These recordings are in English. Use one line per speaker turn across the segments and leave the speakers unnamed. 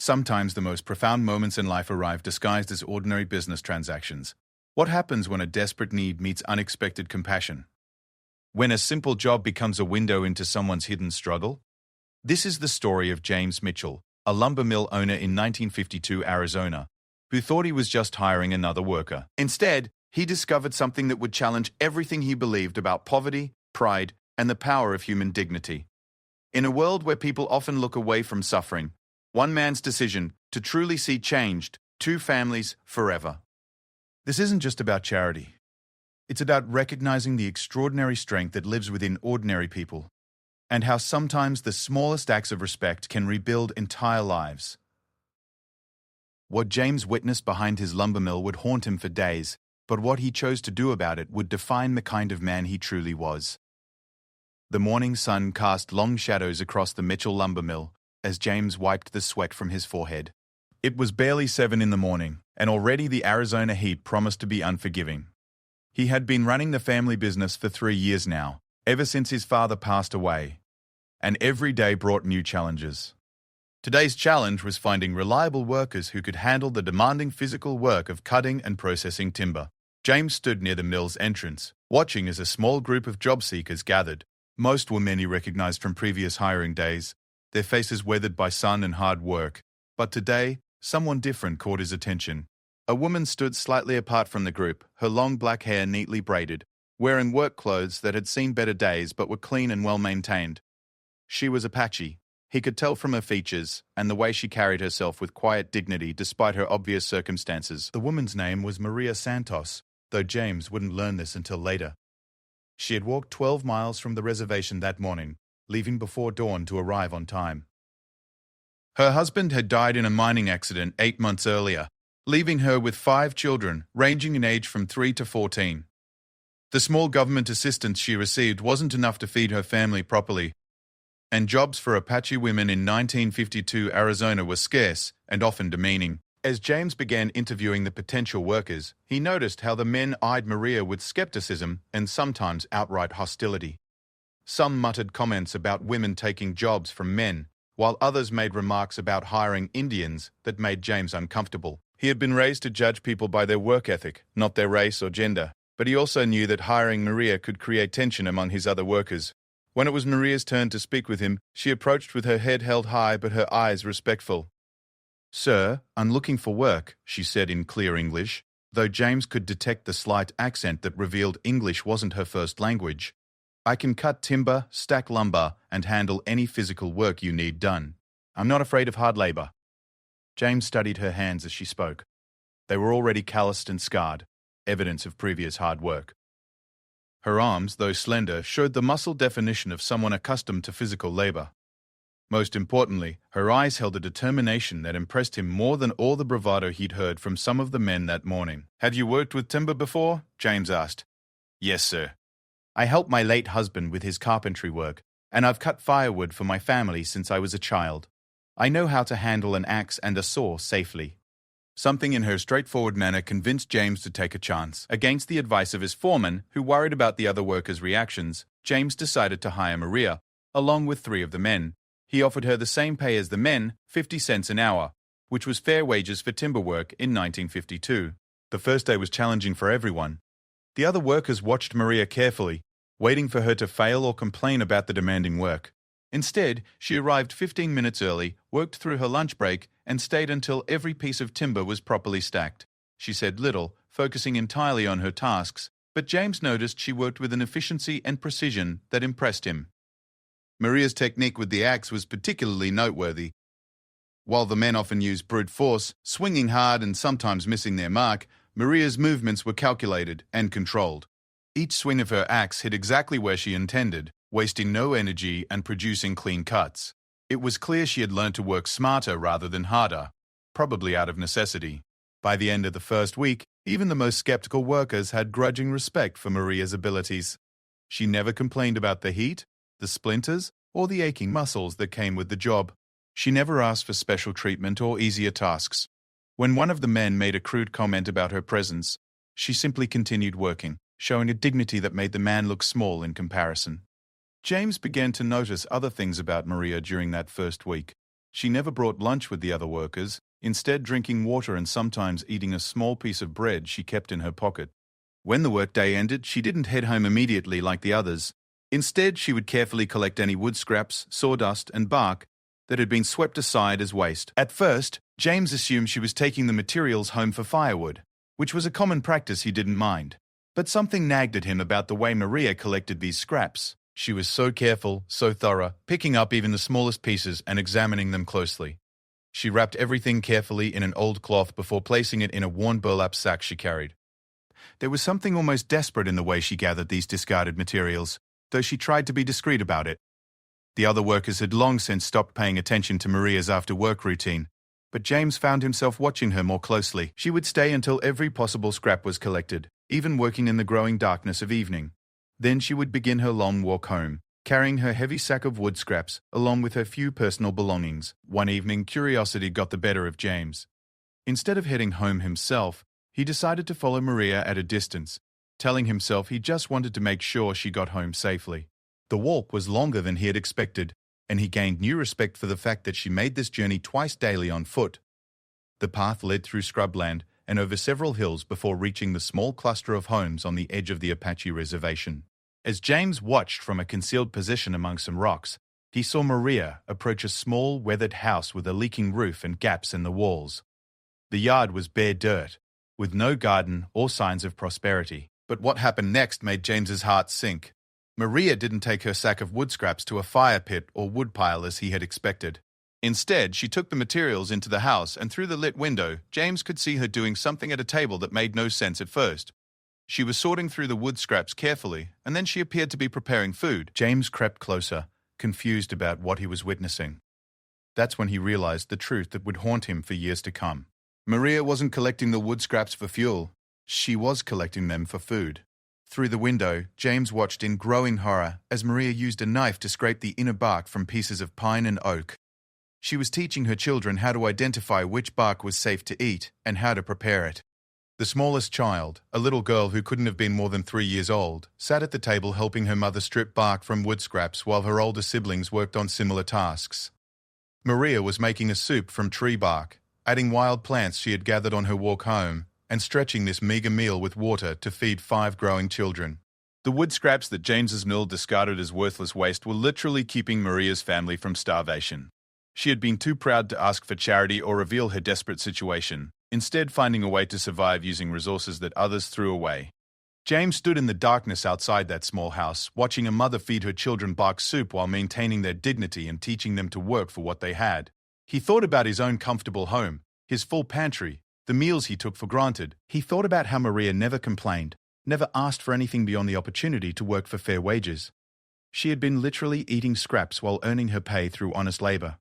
Sometimes the most profound moments in life arrive disguised as ordinary business transactions. What happens when a desperate need meets unexpected compassion? When a simple job becomes a window into someone's hidden struggle? This is the story of James Mitchell, a lumber mill owner in 1952 Arizona, who thought he was just hiring another worker. Instead, he discovered something that would challenge everything he believed about poverty, pride, and the power of human dignity. In a world where people often look away from suffering, one man's decision to truly see changed two families forever. This isn't just about charity. It's about recognizing the extraordinary strength that lives within ordinary people, and how sometimes the smallest acts of respect can rebuild entire lives. What James witnessed behind his lumber mill would haunt him for days, but what he chose to do about it would define the kind of man he truly was. The morning sun cast long shadows across the Mitchell lumber mill as James wiped the sweat from his forehead. It was barely 7 in the morning, and already the Arizona heat promised to be unforgiving. He had been running the family business for 3 years now, ever since his father passed away, and every day brought new challenges. Today's challenge was finding reliable workers who could handle the demanding physical work of cutting and processing timber. James stood near the mill's entrance, watching as a small group of job seekers gathered. Most were men he recognized from previous hiring days, their faces weathered by sun and hard work. But today, someone different caught his attention. A woman stood slightly apart from the group, her long black hair neatly braided, wearing work clothes that had seen better days but were clean and well-maintained. She was Apache. He could tell from her features and the way she carried herself with quiet dignity despite her obvious circumstances. The woman's name was Maria Santos, though James wouldn't learn this until later. She had walked 12 miles from the reservation that morning, leaving before dawn to arrive on time. Her husband had died in a mining accident 8 months earlier, leaving her with 5 children, ranging in age from 3 to 14. The small government assistance she received wasn't enough to feed her family properly, and jobs for Apache women in 1952 Arizona were scarce and often demeaning. As James began interviewing the potential workers, he noticed how the men eyed Maria with skepticism and sometimes outright hostility. Some muttered comments about women taking jobs from men, while others made remarks about hiring Indians that made James uncomfortable. He had been raised to judge people by their work ethic, not their race or gender, but he also knew that hiring Maria could create tension among his other workers. When it was Maria's turn to speak with him, she approached with her head held high but her eyes respectful. "Sir, I'm looking for work," she said in clear English, though James could detect the slight accent that revealed English wasn't her first language. "I can cut timber, stack lumber, and handle any physical work you need done. I'm not afraid of hard labor." James studied her hands as she spoke. They were already calloused and scarred, evidence of previous hard work. Her arms, though slender, showed the muscle definition of someone accustomed to physical labor. Most importantly, her eyes held a determination that impressed him more than all the bravado he'd heard from some of the men that morning. "Have you worked with timber before?" James asked. "Yes, sir. I helped my late husband with his carpentry work, and I've cut firewood for my family since I was a child. I know how to handle an axe and a saw safely." Something in her straightforward manner convinced James to take a chance. Against the advice of his foreman, who worried about the other workers' reactions, James decided to hire Maria, along with 3 of the men. He offered her the same pay as the men, 50 cents an hour, which was fair wages for timber work in 1952. The first day was challenging for everyone. The other workers watched Maria carefully, waiting for her to fail or complain about the demanding work. Instead, she arrived 15 minutes early, worked through her lunch break, and stayed until every piece of timber was properly stacked. She said little, focusing entirely on her tasks, but James noticed she worked with an efficiency and precision that impressed him. Maria's technique with the axe was particularly noteworthy. While the men often used brute force, swinging hard and sometimes missing their mark, Maria's movements were calculated and controlled. Each swing of her axe hit exactly where she intended, wasting no energy and producing clean cuts. It was clear she had learned to work smarter rather than harder, probably out of necessity. By the end of the first week, even the most skeptical workers had grudging respect for Maria's abilities. She never complained about the heat, the splinters, or the aching muscles that came with the job. She never asked for special treatment or easier tasks. When one of the men made a crude comment about her presence, she simply continued working, showing a dignity that made the man look small in comparison. James began to notice other things about Maria during that first week. She never brought lunch with the other workers, instead drinking water and sometimes eating a small piece of bread she kept in her pocket. When the workday ended, she didn't head home immediately like the others. Instead, she would carefully collect any wood scraps, sawdust, and bark that had been swept aside as waste. At first, James assumed she was taking the materials home for firewood, which was a common practice he didn't mind. But something nagged at him about the way Maria collected these scraps. She was so careful, so thorough, picking up even the smallest pieces and examining them closely. She wrapped everything carefully in an old cloth before placing it in a worn burlap sack she carried. There was something almost desperate in the way she gathered these discarded materials, though she tried to be discreet about it. The other workers had long since stopped paying attention to Maria's after-work routine, but James found himself watching her more closely. She would stay until every possible scrap was collected, even working in the growing darkness of evening. Then she would begin her long walk home, carrying her heavy sack of wood scraps, along with her few personal belongings. One evening, curiosity got the better of James. Instead of heading home himself, he decided to follow Maria at a distance, telling himself he just wanted to make sure she got home safely. The walk was longer than he had expected, and he gained new respect for the fact that she made this journey twice daily on foot. The path led through scrubland and over several hills before reaching the small cluster of homes on the edge of the Apache reservation. As James watched from a concealed position among some rocks, he saw Maria approach a small, weathered house with a leaking roof and gaps in the walls. The yard was bare dirt, with no garden or signs of prosperity. But what happened next made James's heart sink. Maria didn't take her sack of wood scraps to a fire pit or woodpile as he had expected. Instead, she took the materials into the house, and through the lit window, James could see her doing something at a table that made no sense at first. She was sorting through the wood scraps carefully, and then she appeared to be preparing food. James crept closer, confused about what he was witnessing. That's when he realized the truth that would haunt him for years to come. Maria wasn't collecting the wood scraps for fuel. She was collecting them for food. Through the window, James watched in growing horror as Maria used a knife to scrape the inner bark from pieces of pine and oak. She was teaching her children how to identify which bark was safe to eat and how to prepare it. The smallest child, a little girl who couldn't have been more than 3 years old, sat at the table helping her mother strip bark from wood scraps while her older siblings worked on similar tasks. Maria was making a soup from tree bark, adding wild plants she had gathered on her walk home, and stretching this meager meal with water to feed 5 growing children. The wood scraps that James's mill discarded as worthless waste were literally keeping Maria's family from starvation. She had been too proud to ask for charity or reveal her desperate situation, instead finding a way to survive using resources that others threw away. James stood in the darkness outside that small house, watching a mother feed her children bark soup while maintaining their dignity and teaching them to work for what they had. He thought about his own comfortable home, his full pantry, the meals he took for granted. He thought about how Maria never complained, never asked for anything beyond the opportunity to work for fair wages. She had been literally eating scraps while earning her pay through honest labor.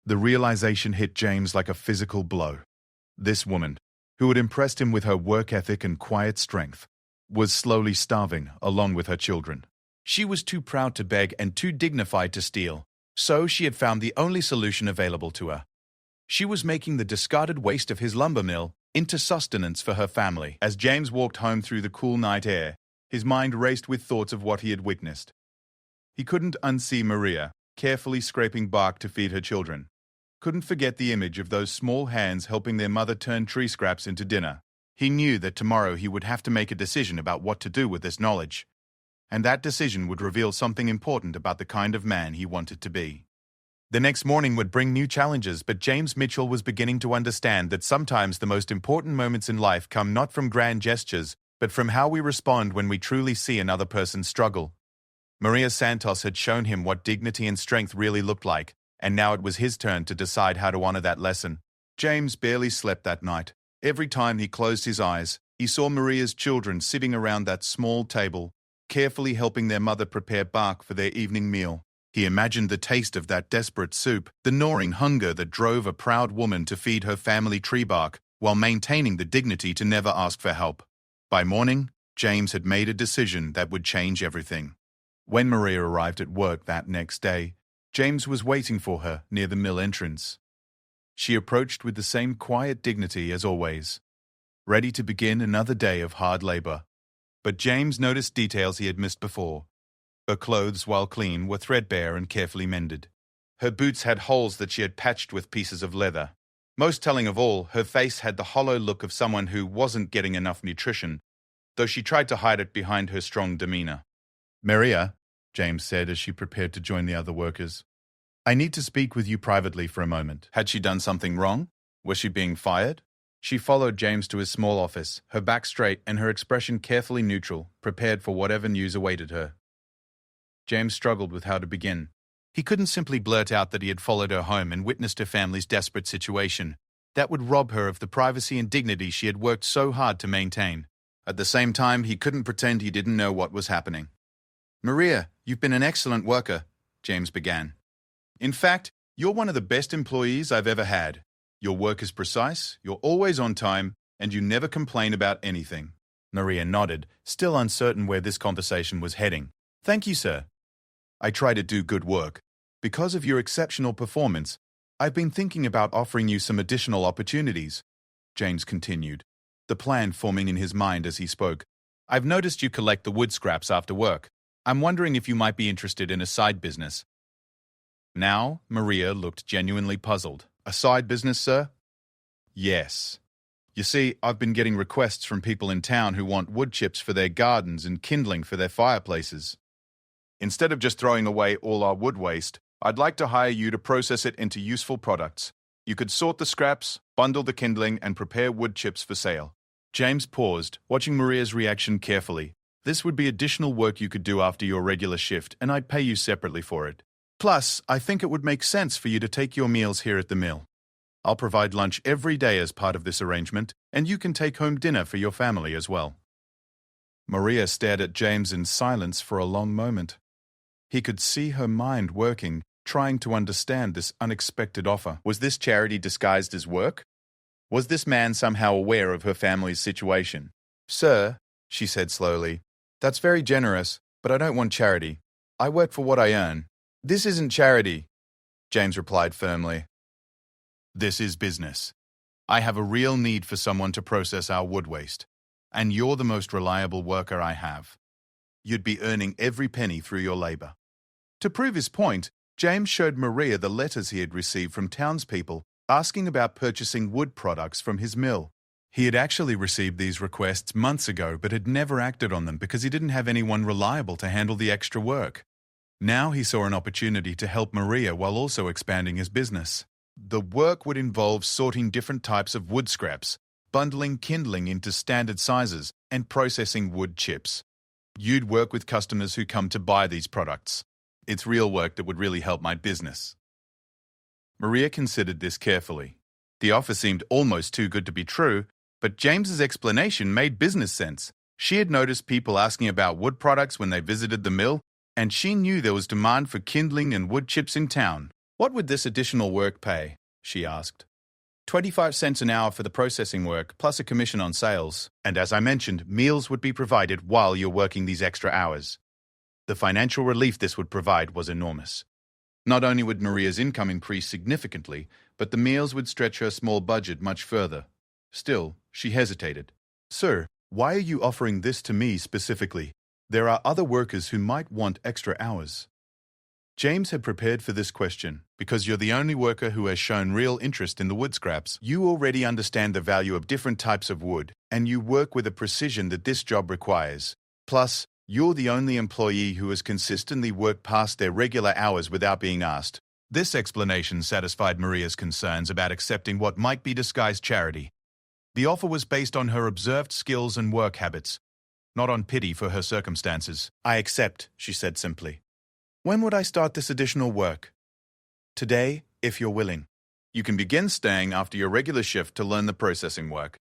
The realization hit James like a physical blow. This woman, who had impressed him with her work ethic and quiet strength, was slowly starving along with her children. She was too proud to beg and too dignified to steal, so she had found the only solution available to her. She was making the discarded waste of his lumber mill into sustenance for her family. As James walked home through the cool night air, his mind raced with thoughts of what he had witnessed. He couldn't unsee Maria, carefully scraping bark to feed her children. Couldn't forget the image of those small hands helping their mother turn tree scraps into dinner. He knew that tomorrow he would have to make a decision about what to do with this knowledge. And that decision would reveal something important about the kind of man he wanted to be. The next morning would bring new challenges, but James Mitchell was beginning to understand that sometimes the most important moments in life come not from grand gestures, but from how we respond when we truly see another person struggle. Maria Santos had shown him what dignity and strength really looked like, and now it was his turn to decide how to honor that lesson. James barely slept that night. Every time he closed his eyes, he saw Maria's children sitting around that small table, carefully helping their mother prepare bark for their evening meal. He imagined the taste of that desperate soup, the gnawing hunger that drove a proud woman to feed her family tree bark, while maintaining the dignity to never ask for help. By morning, James had made a decision that would change everything. When Maria arrived at work that next day, James was waiting for her near the mill entrance. She approached with the same quiet dignity as always, ready to begin another day of hard labor. But James noticed details he had missed before. Her clothes, while clean, were threadbare and carefully mended. Her boots had holes that she had patched with pieces of leather. Most telling of all, her face had the hollow look of someone who wasn't getting enough nutrition, though she tried to hide it behind her strong demeanor. "Maria," James said as she prepared to join the other workers, "I need to speak with you privately for a moment." Had she done something wrong? Was she being fired? She followed James to his small office, her back straight and her expression carefully neutral, prepared for whatever news awaited her. James struggled with how to begin. He couldn't simply blurt out that he had followed her home and witnessed her family's desperate situation. That would rob her of the privacy and dignity she had worked so hard to maintain. At the same time, he couldn't pretend he didn't know what was happening. "Maria, you've been an excellent worker," James began. "In fact, you're one of the best employees I've ever had. Your work is precise, you're always on time, and you never complain about anything." Maria nodded, still uncertain where this conversation was heading. "Thank you, sir. I try to do good work. Because of your exceptional performance, I've been thinking about offering you some additional opportunities," James continued, the plan forming in his mind as he spoke. "I've noticed you collect the wood scraps after work. I'm wondering if you might be interested in a side business." Now, Maria looked genuinely puzzled. "A side business, sir?" "Yes. You see, I've been getting requests from people in town who want wood chips for their gardens and kindling for their fireplaces. Instead of just throwing away all our wood waste, I'd like to hire you to process it into useful products. You could sort the scraps, bundle the kindling, and prepare wood chips for sale." James paused, watching Maria's reaction carefully. "This would be additional work you could do after your regular shift, and I'd pay you separately for it. Plus, I think it would make sense for you to take your meals here at the mill. I'll provide lunch every day as part of this arrangement, and you can take home dinner for your family as well." Maria stared at James in silence for a long moment. He could see her mind working, trying to understand this unexpected offer. Was this charity disguised as work? Was this man somehow aware of her family's situation? "Sir," she said slowly, "that's very generous, but I don't want charity. I work for what I earn." "This isn't charity," James replied firmly. "This is business. I have a real need for someone to process our wood waste, and you're the most reliable worker I have. You'd be earning every penny through your labor." To prove his point, James showed Maria the letters he had received from townspeople asking about purchasing wood products from his mill. He had actually received these requests months ago but had never acted on them because he didn't have anyone reliable to handle the extra work. Now he saw an opportunity to help Maria while also expanding his business. The work would involve sorting different types of wood scraps, bundling kindling into standard sizes, and processing wood chips. You'd work with customers who come to buy these products. It's real work that would really help my business. Maria considered this carefully. The offer seemed almost too good to be true, but James's explanation made business sense. She had noticed people asking about wood products when they visited the mill, and she knew there was demand for kindling and wood chips in town. "What would this additional work pay?" she asked. 25 cents an hour for the processing work, plus a commission on sales. And as I mentioned, meals would be provided while you're working these extra hours. The financial relief this would provide was enormous. Not only would Maria's income increase significantly, but the meals would stretch her small budget much further. Still, she hesitated. "Sir, why are you offering this to me specifically? There are other workers who might want extra hours." James had prepared for this question. "Because you're the only worker who has shown real interest in the wood scraps. You already understand the value of different types of wood, and you work with a precision that this job requires. Plus, you're the only employee who has consistently worked past their regular hours without being asked." This explanation satisfied Maria's concerns about accepting what might be disguised charity. The offer was based on her observed skills and work habits, not on pity for her circumstances. "I accept," she said simply. "When would I start this additional work?" "Today, if you're willing. You can begin staying after your regular shift to learn the processing work."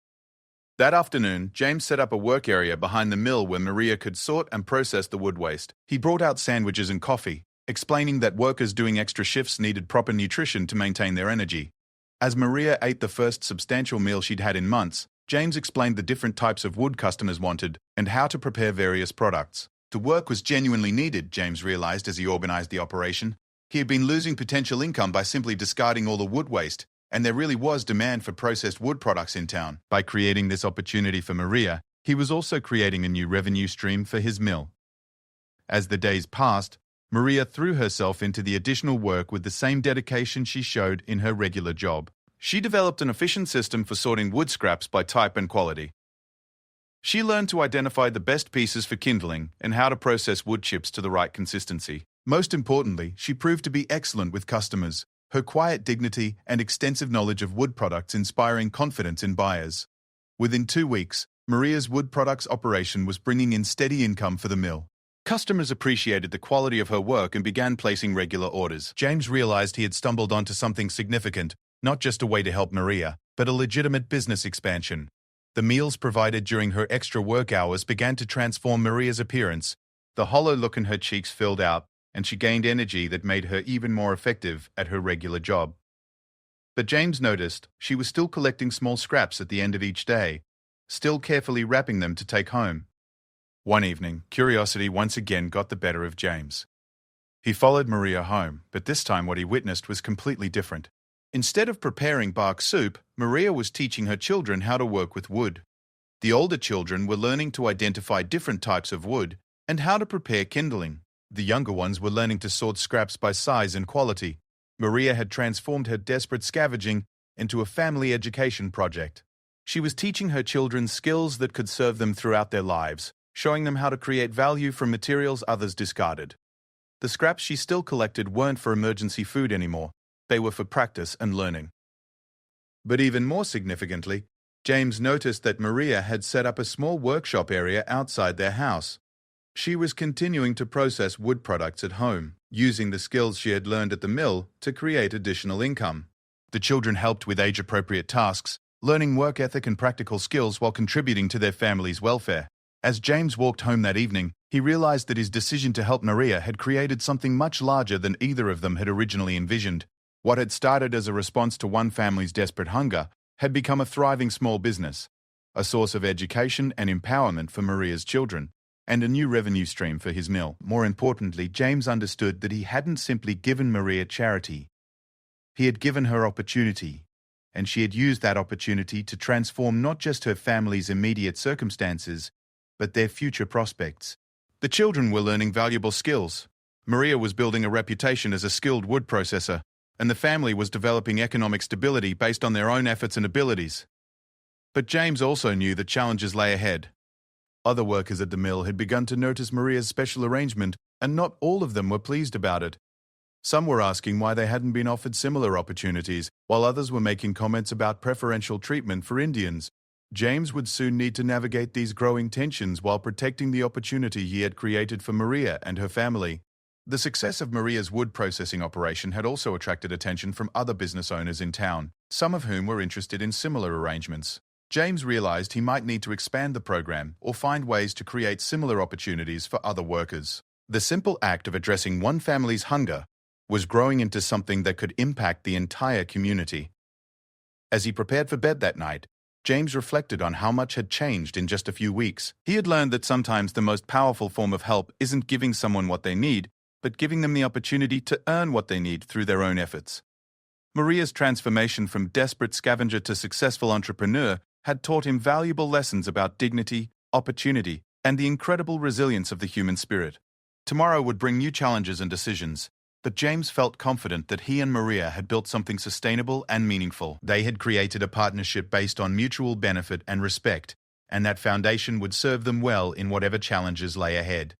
That afternoon, James set up a work area behind the mill where Maria could sort and process the wood waste. He brought out sandwiches and coffee, explaining that workers doing extra shifts needed proper nutrition to maintain their energy. As Maria ate the first substantial meal she'd had in months, James explained the different types of wood customers wanted and how to prepare various products. The work was genuinely needed, James realized as he organized the operation. He had been losing potential income by simply discarding all the wood waste, and there really was demand for processed wood products in town. By creating this opportunity for Maria, he was also creating a new revenue stream for his mill. As the days passed, Maria threw herself into the additional work with the same dedication she showed in her regular job. She developed an efficient system for sorting wood scraps by type and quality. She learned to identify the best pieces for kindling and how to process wood chips to the right consistency. Most importantly, she proved to be excellent with customers, her quiet dignity and extensive knowledge of wood products inspiring confidence in buyers. Within 2 weeks, Maria's wood products operation was bringing in steady income for the mill. Customers appreciated the quality of her work and began placing regular orders. James realized he had stumbled onto something significant, not just a way to help Maria, but a legitimate business expansion. The meals provided during her extra work hours began to transform Maria's appearance. The hollow look in her cheeks filled out, and she gained energy that made her even more effective at her regular job. But James noticed she was still collecting small scraps at the end of each day, still carefully wrapping them to take home. One evening, curiosity once again got the better of James. He followed Maria home, but this time what he witnessed was completely different. Instead of preparing bark soup, Maria was teaching her children how to work with wood. The older children were learning to identify different types of wood and how to prepare kindling. The younger ones were learning to sort scraps by size and quality. Maria had transformed her desperate scavenging into a family education project. She was teaching her children skills that could serve them throughout their lives, showing them how to create value from materials others discarded. The scraps she still collected weren't for emergency food anymore. They were for practice and learning. But even more significantly, James noticed that Maria had set up a small workshop area outside their house. She was continuing to process wood products at home, using the skills she had learned at the mill to create additional income. The children helped with age-appropriate tasks, learning work ethic and practical skills while contributing to their family's welfare. As James walked home that evening, he realized that his decision to help Maria had created something much larger than either of them had originally envisioned. What had started as a response to one family's desperate hunger had become a thriving small business, a source of education and empowerment for Maria's children, and a new revenue stream for his mill. More importantly, James understood that he hadn't simply given Maria charity. He had given her opportunity, and she had used that opportunity to transform not just her family's immediate circumstances, but their future prospects. The children were learning valuable skills. Maria was building a reputation as a skilled wood processor, and the family was developing economic stability based on their own efforts and abilities. But James also knew that challenges lay ahead. Other workers at the mill had begun to notice Maria's special arrangement, and not all of them were pleased about it. Some were asking why they hadn't been offered similar opportunities, while others were making comments about preferential treatment for Indians. James would soon need to navigate these growing tensions while protecting the opportunity he had created for Maria and her family. The success of Maria's wood processing operation had also attracted attention from other business owners in town, some of whom were interested in similar arrangements. James realized he might need to expand the program or find ways to create similar opportunities for other workers. The simple act of addressing one family's hunger was growing into something that could impact the entire community. As he prepared for bed that night, James reflected on how much had changed in just a few weeks. He had learned that sometimes the most powerful form of help isn't giving someone what they need, but giving them the opportunity to earn what they need through their own efforts. Maria's transformation from desperate scavenger to successful entrepreneur had taught him valuable lessons about dignity, opportunity, and the incredible resilience of the human spirit. Tomorrow would bring new challenges and decisions, but James felt confident that he and Maria had built something sustainable and meaningful. They had created a partnership based on mutual benefit and respect, and that foundation would serve them well in whatever challenges lay ahead.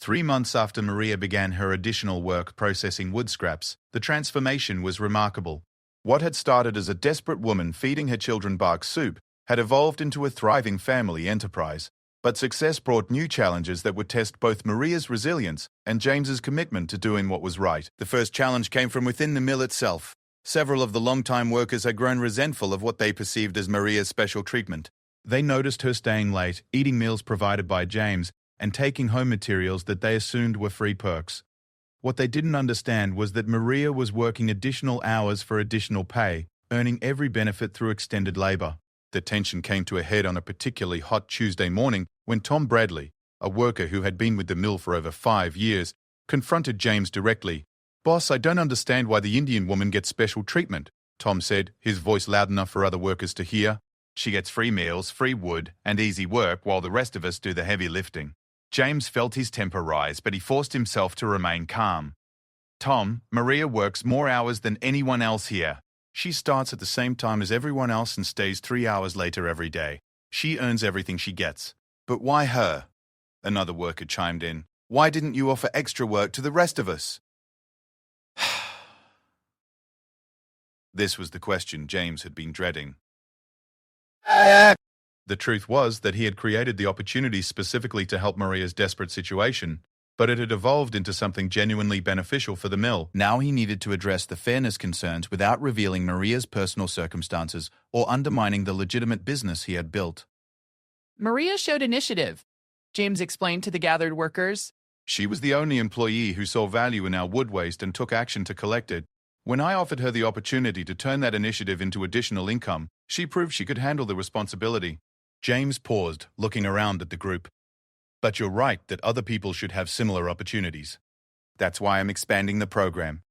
3 months after Maria began her additional work processing wood scraps, the transformation was remarkable. What had started as a desperate woman feeding her children bark soup had evolved into a thriving family enterprise. But success brought new challenges that would test both Maria's resilience and James's commitment to doing what was right. The first challenge came from within the mill itself. Several of the longtime workers had grown resentful of what they perceived as Maria's special treatment. They noticed her staying late, eating meals provided by James, and taking home materials that they assumed were free perks. What they didn't understand was that Maria was working additional hours for additional pay, earning every benefit through extended labor. The tension came to a head on a particularly hot Tuesday morning when Tom Bradley, a worker who had been with the mill for over 5 years, confronted James directly. "Boss, I don't understand why the Indian woman gets special treatment," Tom said, his voice loud enough for other workers to hear. "She gets free meals, free wood, and easy work while the rest of us do the heavy lifting." James felt his temper rise, but he forced himself to remain calm. Tom, Maria works more hours than anyone else here. She starts at the same time as everyone else and stays 3 hours later every day. She earns everything she gets. But why her? Another worker chimed in. Why didn't you offer extra work to the rest of us? This was the question James had been dreading. The truth was that he had created the opportunity specifically to help Maria's desperate situation, but it had evolved into something genuinely beneficial for the mill. Now he needed to address the fairness concerns without revealing Maria's personal circumstances or undermining the legitimate business he had built.
Maria showed initiative, James explained to the gathered workers.
She was the only employee who saw value in our wood waste and took action to collect it. When I offered her the opportunity to turn that initiative into additional income, she proved she could handle the responsibility. James paused, looking around at the group. But you're right that other people should have similar opportunities. That's why I'm expanding the program.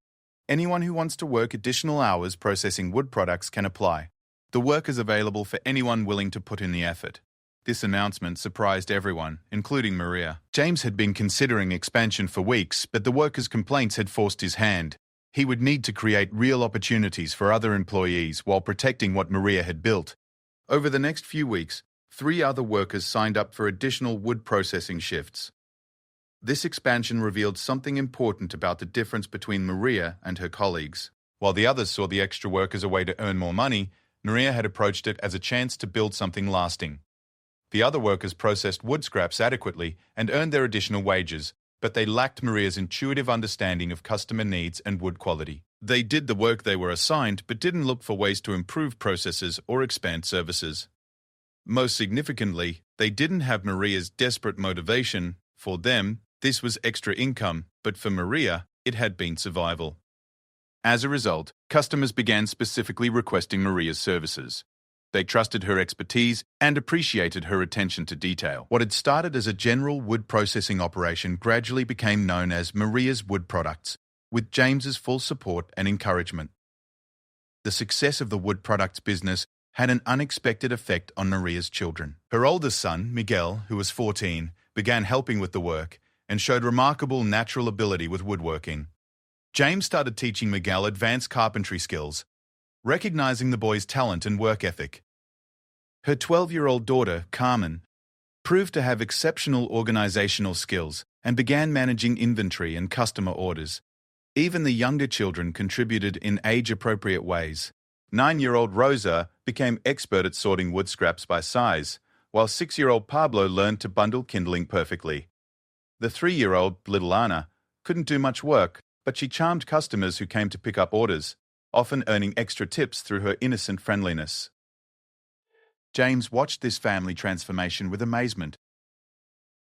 Anyone who wants to work additional hours processing wood products can apply. The work is available for anyone willing to put in the effort. This announcement surprised everyone, including Maria. James had been considering expansion for weeks, but the workers' complaints had forced his hand. He would need to create real opportunities for other employees while protecting what Maria had built. Over the next few weeks, 3 other workers signed up for additional wood processing shifts. This expansion revealed something important about the difference between Maria and her colleagues. While the others saw the extra work as a way to earn more money, Maria had approached it as a chance to build something lasting. The other workers processed wood scraps adequately and earned their additional wages, but they lacked Maria's intuitive understanding of customer needs and wood quality. They did the work they were assigned, but didn't look for ways to improve processes or expand services. Most significantly, they didn't have Maria's desperate motivation. For them, this was extra income, but for Maria, it had been survival. As a result, customers began specifically requesting Maria's services. They trusted her expertise and appreciated her attention to detail. What had started as a general wood processing operation gradually became known as Maria's Wood Products, with James's full support and encouragement. The success of the wood products business had an unexpected effect on Maria's children. Her oldest son, Miguel, who was 14, began helping with the work and showed remarkable natural ability with woodworking. James started teaching Miguel advanced carpentry skills, recognizing the boy's talent and work ethic. Her 12-year-old daughter, Carmen, proved to have exceptional organizational skills and began managing inventory and customer orders. Even the younger children contributed in age-appropriate ways. 9-year-old Rosa became expert at sorting wood scraps by size, while 6-year-old Pablo learned to bundle kindling perfectly. The 3-year-old little Ana couldn't do much work, but she charmed customers who came to pick up orders, often earning extra tips through her innocent friendliness. James watched this family transformation with amazement.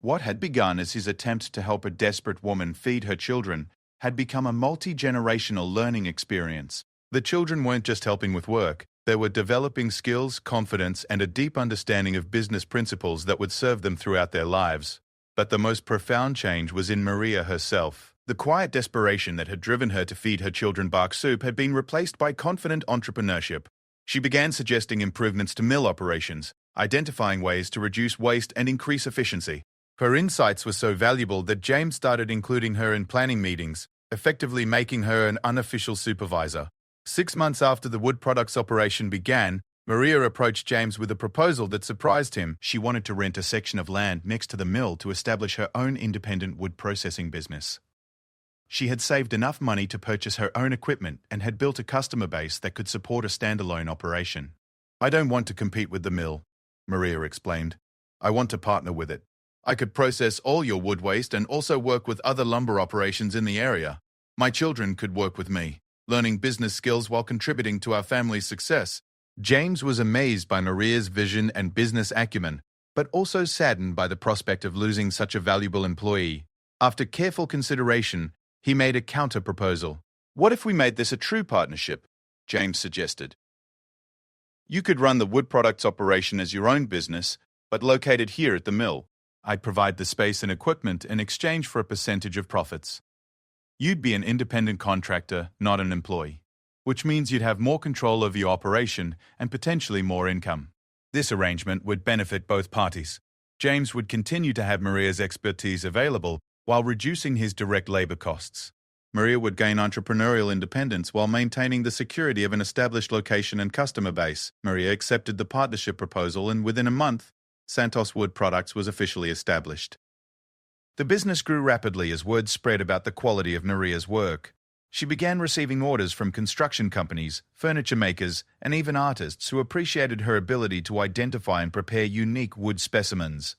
What had begun as his attempt to help a desperate woman feed her children had become a multi-generational learning experience. The children weren't just helping with work, they were developing skills, confidence, and a deep understanding of business principles that would serve them throughout their lives. But the most profound change was in Maria herself. The quiet desperation that had driven her to feed her children bark soup had been replaced by confident entrepreneurship. She began suggesting improvements to mill operations, identifying ways to reduce waste and increase efficiency. Her insights were so valuable that James started including her in planning meetings, effectively making her an unofficial supervisor. 6 months after the wood products operation began, Maria approached James with a proposal that surprised him. She wanted to rent a section of land next to the mill to establish her own independent wood processing business. She had saved enough money to purchase her own equipment and had built a customer base that could support a standalone operation. "I don't want to compete with the mill," Maria explained. "I want to partner with it. I could process all your wood waste and also work with other lumber operations in the area. My children could work with me, learning business skills while contributing to our family's success." James was amazed by Maria's vision and business acumen, but also saddened by the prospect of losing such a valuable employee. After careful consideration, he made a counter-proposal. "What if we made this a true partnership?" James suggested. "You could run the wood products operation as your own business, but located here at the mill. I'd provide the space and equipment in exchange for a percentage of profits. You'd be an independent contractor, not an employee, which means you'd have more control over your operation and potentially more income. This arrangement would benefit both parties. James would continue to have Maria's expertise available while reducing his direct labor costs. Maria would gain entrepreneurial independence while maintaining the security of an established location and customer base. Maria accepted the partnership proposal, and within a month, Santos Wood Products was officially established. The business grew rapidly as word spread about the quality of Maria's work. She began receiving orders from construction companies, furniture makers, and even artists who appreciated her ability to identify and prepare unique wood specimens.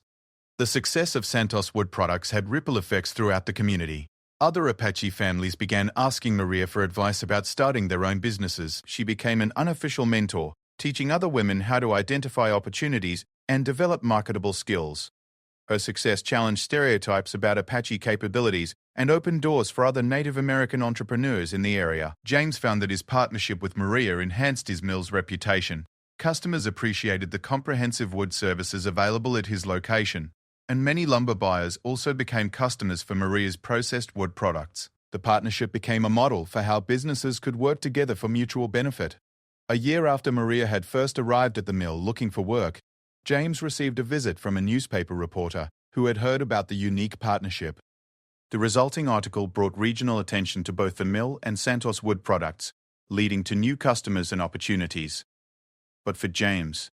The success of Santos Wood Products had ripple effects throughout the community. Other Apache families began asking Maria for advice about starting their own businesses. She became an unofficial mentor, teaching other women how to identify opportunities and develop marketable skills. Her success challenged stereotypes about Apache capabilities and opened doors for other Native American entrepreneurs in the area. James found that his partnership with Maria enhanced his mill's reputation. Customers appreciated the comprehensive wood services available at his location, and many lumber buyers also became customers for Maria's processed wood products. The partnership became a model for how businesses could work together for mutual benefit. A year after Maria had first arrived at the mill looking for work, James received a visit from a newspaper reporter who had heard about the unique partnership. The resulting article brought regional attention to both the mill and Santos Wood Products, leading to new customers and opportunities. But for James,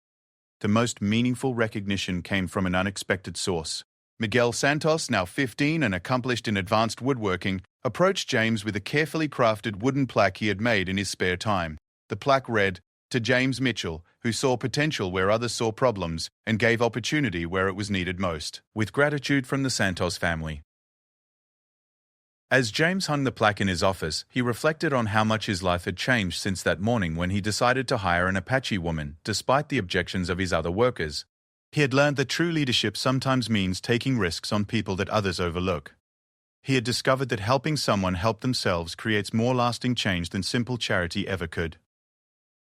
the most meaningful recognition came from an unexpected source. Miguel Santos, now 15 and accomplished in advanced woodworking, approached James with a carefully crafted wooden plaque he had made in his spare time. The plaque read, "To James Mitchell, who saw potential where others saw problems and gave opportunity where it was needed most. With gratitude from the Santos family." As James hung the plaque in his office, he reflected on how much his life had changed since that morning when he decided to hire an Apache woman, despite the objections of his other workers. He had learned that true leadership sometimes means taking risks on people that others overlook. He had discovered that helping someone help themselves creates more lasting change than simple charity ever could.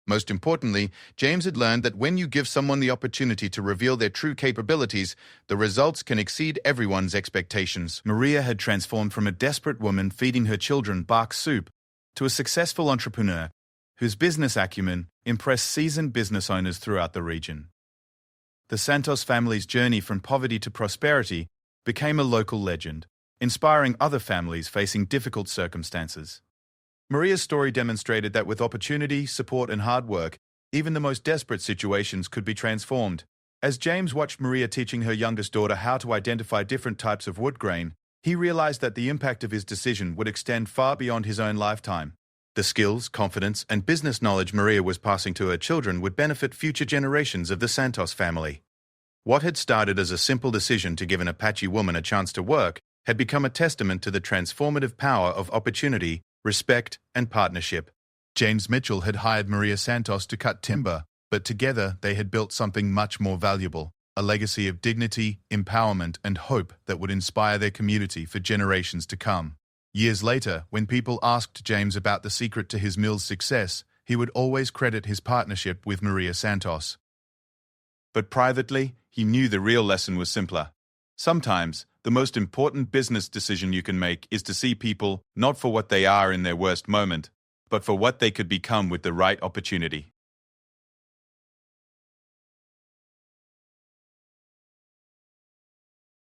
Most importantly, James had learned that when you give someone the opportunity to reveal their true capabilities, the results can exceed everyone's expectations. Maria had transformed from a desperate woman feeding her children bark soup to a successful entrepreneur whose business acumen impressed seasoned business owners throughout the region. The Santos family's journey from poverty to prosperity became a local legend, inspiring other families facing difficult circumstances. Maria's story demonstrated that with opportunity, support, and hard work, even the most desperate situations could be transformed. As James watched Maria teaching her youngest daughter how to identify different types of wood grain, he realized that the impact of his decision would extend far beyond his own lifetime. The skills, confidence, and business knowledge Maria was passing to her children would benefit future generations of the Santos family. What had started as a simple decision to give an Apache woman a chance to work had become a testament to the transformative power of opportunity, respect, and partnership. James Mitchell had hired Maria Santos to cut timber, but together they had built something much more valuable, a legacy of dignity, empowerment, and hope that would inspire their community for generations to come. Years later, when people asked James about the secret to his mill's success, he would always credit his partnership with Maria Santos. But privately, he knew the real lesson was simpler. Sometimes, the most important business decision you can make is to see people not for what they are in their worst moment, but for what they could become with the right opportunity.